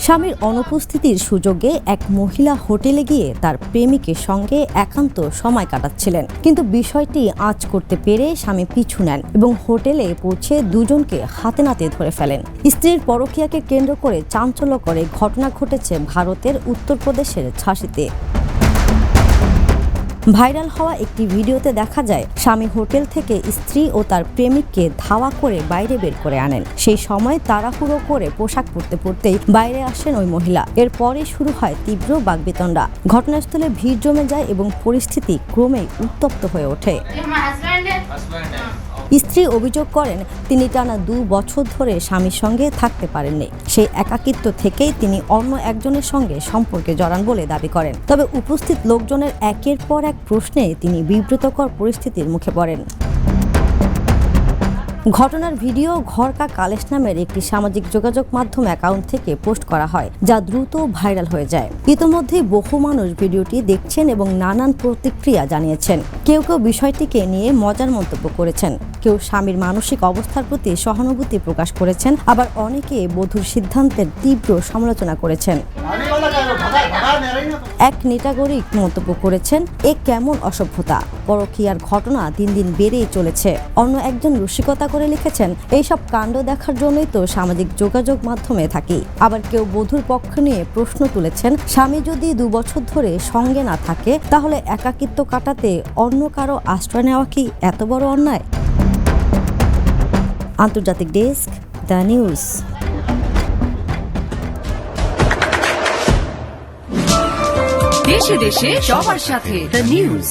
স্বামীর অনুপস্থিতির সুযোগে এক মহিলা হোটেলে গিয়ে তার প্রেমিকের সঙ্গে একান্ত সময় কাটাচ্ছিলেন, কিন্তু বিষয়টি আঁচ করতে পেরে স্বামী পিছু নেন এবং হোটেলে পৌঁছে দুজনকে হাতে নাতে ধরে ফেলেন। স্ত্রীর পরকীয়াকে কেন্দ্র করে চাঞ্চল্যকর ঘটনা ঘটেছে ভারতের উত্তরপ্রদেশের ঝাঁসিতে। ভাইরাল হওয়া একটি ভিডিওতে দেখা যায় স্বামী হোটেল থেকে স্ত্রী ও তার প্রেমিককে ধাওয়া করে বাইরে বের করে আনেন। সেই সময় তাড়াহুড়ো করে পোশাক পরতে পরতেই বাইরে আসেন ওই মহিলা। এরপরে শুরু হয় তীব্র বাকবিতণ্ডা। ঘটনাস্থলে ভিড় জমে যায় এবং পরিস্থিতি ক্রমেই উত্তপ্ত হয়ে ওঠে। স্ত্রী অভিযোগ করেন তিনি টানা 2 বছর ধরে স্বামীর সঙ্গে থাকতে পারেননি। সেই একাকিত্ব থেকেই তিনি অন্য একজনের সঙ্গে সম্পর্কে জড়ান বলে দাবি করেন। তবে উপস্থিত লোকজনের একের পর এক প্রশ্নে তিনি বিব্রতকর পরিস্থিতির মুখে পড়েন। ঘটনার ভিডিও ঘরকা কালেশ নামের একটি সামাজিক যোগাযোগ মাধ্যম অ্যাকাউন্ট থেকে পোস্ট করা হয়, যা দ্রুত ভাইরাল হয়ে যায়। ইতিমধ্যেই বহু মানুষ ভিডিওটি দেখছেন এবং নানান প্রতিক্রিয়া জানিয়েছেন। কেউ কেউ বিষয়টিকে নিয়ে মজার মন্তব্য করেছেন, কেউ স্বামীর মানসিক অবস্থার প্রতি সহানুভূতি প্রকাশ করেছেন, আবার অনেকে বধূর সিদ্ধান্তের তীব্র সমালোচনা করেছেন। এক নেটাগরিক মন্তব্য করেছেন, এ কেমন অসভ্যতা, পরকীয়ার ঘটনা দিন দিন বেড়েই চলেছে। অন্য একজন রসিকতা করে লিখেছেন, এইসব কাণ্ড দেখার জন্যই তো সামাজিক যোগাযোগ মাধ্যমে থাকি। আবার কেউ বধূর পক্ষ নিয়ে প্রশ্ন তুলেছেন, স্বামী যদি 2 বছর ধরে সঙ্গে না থাকে তাহলে একাকিত্ব কাটাতে অন্য কারো আশ্রয় নেওয়া কি এত বড় অন্যায়? আন্তর্জাতিক ডেস্ক, দ্য নিউজ। দেশে দেশে সবার সাথে দ্য নিউজ।